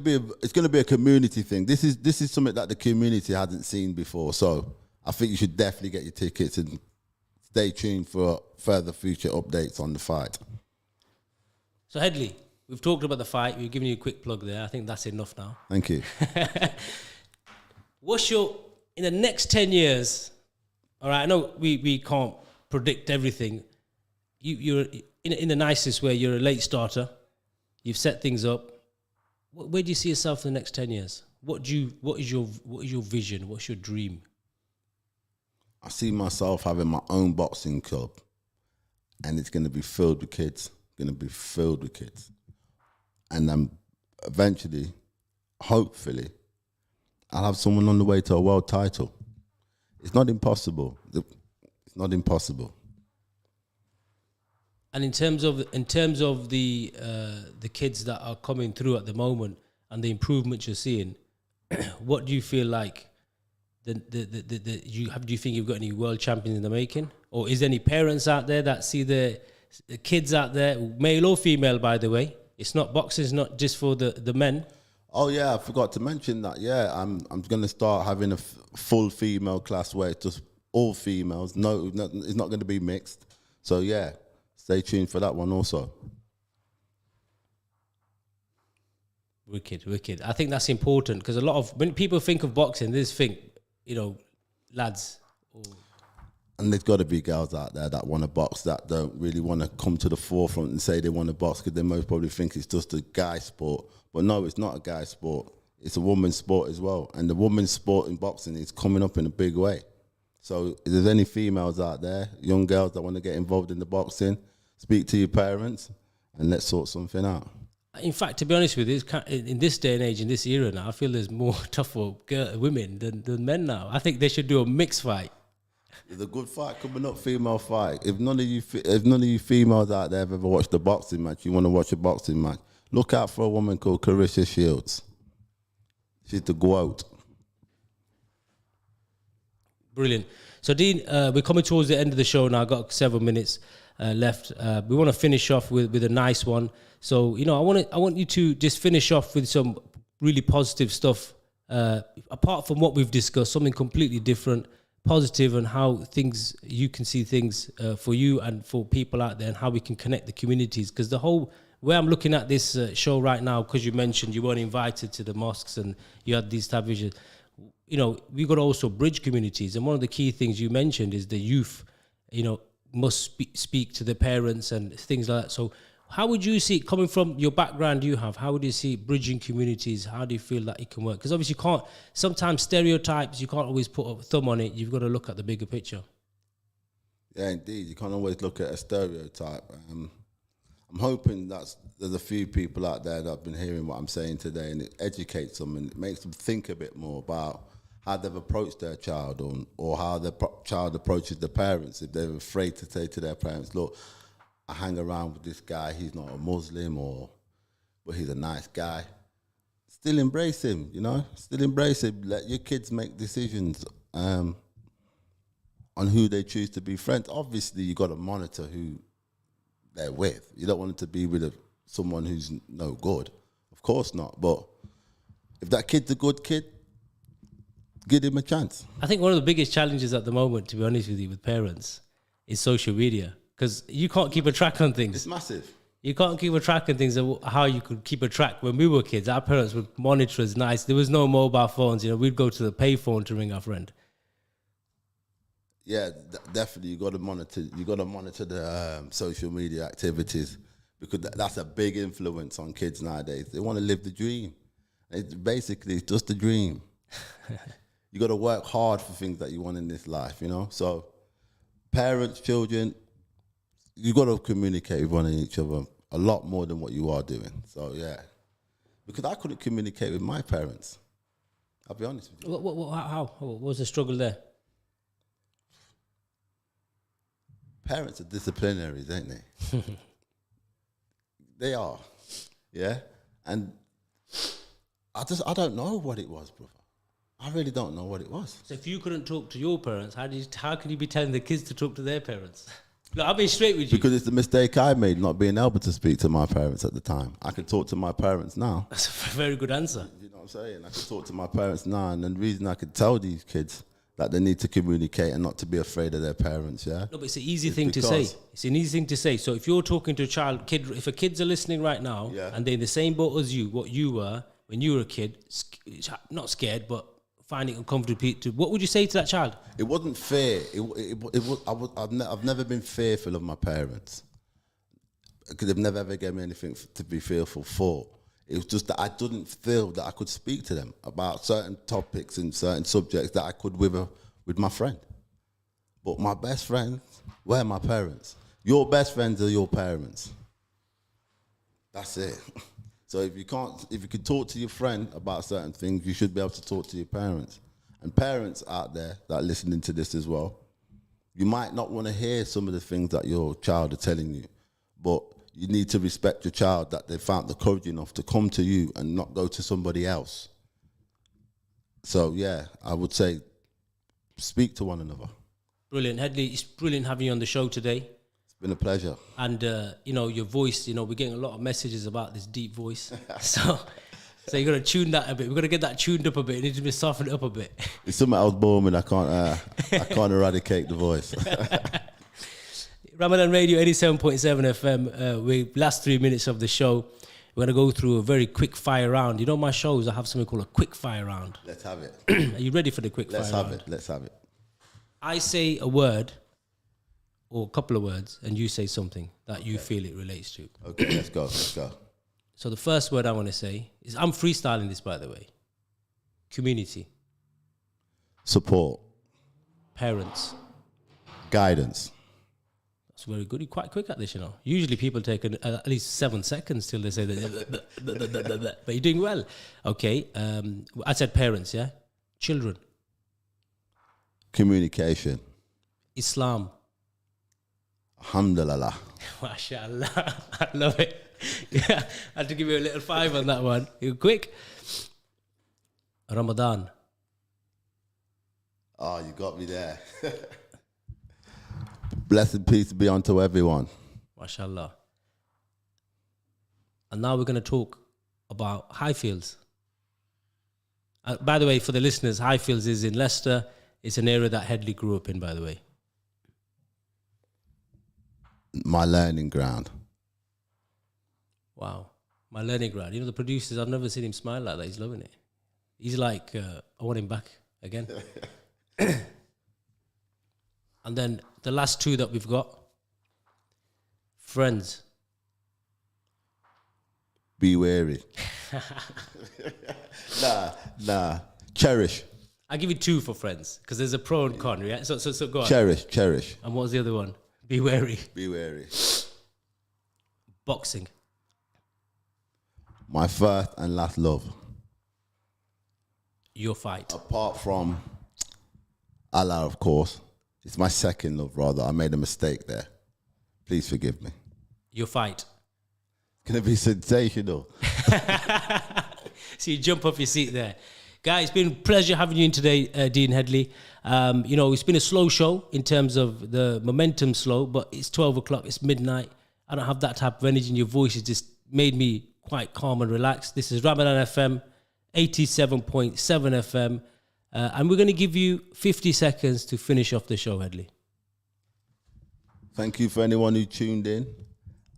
be a community thing. This is something that the community hasn't seen before. So I think you should definitely get your tickets and stay tuned for further future updates on the fight. So Headley, we've talked about the fight. We've given you a quick plug there. I think that's enough now. Thank you. In the next 10 years, all right, I know we can't predict everything. You're in the nicest way, you're a late starter. You've set things up. Where do you see yourself in the next 10 years? What is your vision? What's your dream? I see myself having my own boxing club, and it's going to be filled with kids. And then eventually, hopefully, I'll have someone on the way to a world title. It's not impossible. It's not impossible. And in terms of the kids that are coming through at the moment and the improvements you're seeing, what do you feel like? Do you think you've got any world champions in the making, or is there any parents out there that see the kids out there, male or female, by the way? It's not boxing, it's not just for the men. Oh yeah, I forgot to mention that. Yeah, I'm gonna start having a full female class where it's just all females. No, it's not gonna be mixed. So yeah, stay tuned for that one also. Wicked. I think that's important, because when people think of boxing, they just think, lads. And there's got to be girls out there that want to box that don't really want to come to the forefront and say they want to box, because they most probably think it's just a guy sport. But no, it's not a guy sport. It's a woman's sport as well. And the women's sport in boxing is coming up in a big way. So if there's any females out there, young girls that want to get involved in the boxing, speak to your parents and let's sort something out. In fact, to be honest with you, in this day and age, in this era now, I feel there's more tougher women than men now. I think they should do a mixed fight. There's a good fight coming up, female fight. If none of you females out there have ever watched a boxing match, you want to watch a boxing match, look out for a woman called Carissa Shields. She's the GOAT. Brilliant. So, Dean, we're coming towards the end of the show now. I've got 7 minutes left. We want to finish off with a nice one. So, I want you to just finish off with some really positive stuff. Apart from what we've discussed, something completely different, positive, and how you can see things for you and for people out there, and how we can connect the communities. Because the whole way I'm looking at this show right now, because you mentioned you weren't invited to the mosques and you had these type of issues, we've got to also bridge communities. And one of the key things you mentioned is the youth, must speak to the parents and things like that. So How would you see, coming from your background you have, how would you see bridging communities? How do you feel that it can work? Because obviously you can't, sometimes stereotypes, you can't always put a thumb on it. You've got to look at the bigger picture. Yeah, indeed. You can't always look at a stereotype. I'm hoping there's a few people out there that have been hearing what I'm saying today, and it educates them and it makes them think a bit more about how they've approached their child, or how their child approaches their parents. If they're afraid to say to their parents, look, I hang around with this guy, he's not a Muslim, but he's a nice guy. Still embrace him, you know? Still embrace him. Let your kids make decisions on who they choose to be friends. Obviously, you got to monitor who they're with. You don't want it to be with someone who's no good. Of course not. But if that kid's a good kid, give him a chance. I think one of the biggest challenges at the moment, to be honest with you, with parents, is social media. Because you can't keep a track on things. It's massive. You can't keep a track on things of how you could keep a track. When we were kids, our parents would monitor us nice. There was no mobile phones. You know, we'd go to the payphone to ring our friend. Yeah, definitely. You got to monitor. You got to monitor the social media activities, because that's a big influence on kids nowadays. They want to live the dream. It's basically just a dream. You got to work hard for things that you want in this life. You know, so parents, children, you got to communicate with one each other a lot more than what you are doing. So yeah, because I couldn't communicate with my parents. I'll be honest with you. How? What was the struggle there? Parents are disciplinaries, ain't they? They are, yeah. And I don't know what it was, brother. I really don't know what it was. So if you couldn't talk to your parents, how can you be telling the kids to talk to their parents? Look, I'll be straight with you. Because it's the mistake I made, not being able to speak to my parents at the time. I can talk to my parents now. That's a very good answer. You know what I'm saying? I can talk to my parents now, and the reason I could tell these kids that they need to communicate and not to be afraid of their parents, yeah? No, but it's an easy thing to say. It's an easy thing to say. So if you're talking to a if a kids are listening right now, and they're in the same boat as you, what you were when you were a kid, not scared, but finding it uncomfortable, what would you say to that child? It wasn't fear. I've never been fearful of my parents, because they've never ever gave me anything to be fearful for. It was just that I didn't feel that I could speak to them about certain topics and certain subjects that I could with my friend. But my best friends were my parents. Your best friends are your parents. That's it. So if you can talk to your friend about certain things, you should be able to talk to your parents. And parents out there that are listening to this as well, you might not want to hear some of the things that your child are telling you, but you need to respect your child that they found the courage enough to come to you and not go to somebody else. So yeah, I would say speak to one another. Brilliant. Headley, it's brilliant having you on the show today. It's been a pleasure. And, your voice, we're getting a lot of messages about this deep voice. So you got to tune that a bit. We've got to get that tuned up a bit. It needs to be softened up a bit. It's something I was born with. I can't eradicate the voice. Ramadan Radio 87.7 FM. We last 3 minutes of the show. We're going to go through a very quick fire round. You know my shows, I have something called a quick fire round. Let's have it. Are you ready for the quick fire round? Let's have it. I say a word or a couple of words and you say something that you feel it relates to. Okay, let's go. So the first word I want to say is, I'm freestyling this, by the way. Community. Support. Parents. Guidance. That's very good. You're quite quick at this, Usually people take at least 7 seconds till they say that. But you're doing well. Okay. I said parents, yeah? Children. Communication. Islam. Alhamdulillah. MashaAllah. I love it. Yeah, I had to give you a little 5 on that one. You're quick. Ramadan. Oh, you got me there. Blessed peace be unto everyone. MashaAllah. And now we're going to talk about Highfields. By the way, for the listeners, Highfields is in Leicester. It's an area that Headley grew up in, by the way. My learning ground. Wow. My learning ground. The producers, I've never seen him smile like that. He's loving it. He's like, I want him back again. And then the last 2 that we've got. Friends. Be wary. Nah. Cherish. I'll give you 2 for friends because there's a pro and con, yeah? So go on. Cherish. And what was the other one? Be wary. Be wary. Boxing. My first and last love. Your fight. Apart from Allah, of course. It's my second love, rather. I made a mistake there. Please forgive me. Your fight. It's going to be sensational. So you jump off your seat there. Guys, it's been a pleasure having you in today, Dean Headley. It's been a slow show in terms of the momentum slow, but it's 12 o'clock, it's midnight. I don't have that type of energy in your voice. It just made me quite calm and relaxed. This is Ramadan FM, 87.7 FM. And we're going to give you 50 seconds to finish off the show, Headley. Thank you for anyone who tuned in.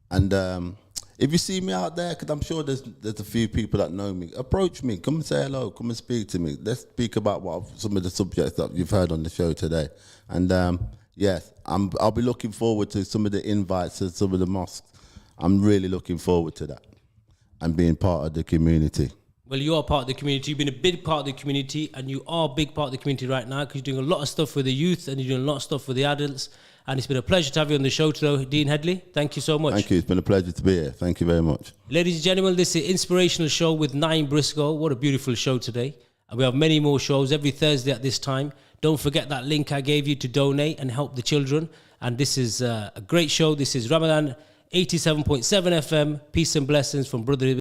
And if you see me out there, because I'm sure there's a few people that know me, approach me. Come and say hello. Come and speak to me. Let's speak about some of the subjects that you've heard on the show today. And yes, I'll be looking forward to some of the invites to some of the mosques. I'm really looking forward to that and being part of the community. Well, you are part of the community. You've been a big part of the community, and you are a big part of the community right now because you're doing a lot of stuff for the youth and you're doing a lot of stuff for the adults. And it's been a pleasure to have you on the show today, Dean Headley. Thank you so much. Thank you. It's been a pleasure to be here. Thank you very much. Ladies and gentlemen, this is Inspirational Show with Naeem Brisco. What a beautiful show today. And we have many more shows every Thursday at this time. Don't forget that link I gave you to donate and help the children. And this is a great show. This is Ramadan 87.7 FM. Peace and blessings from Brother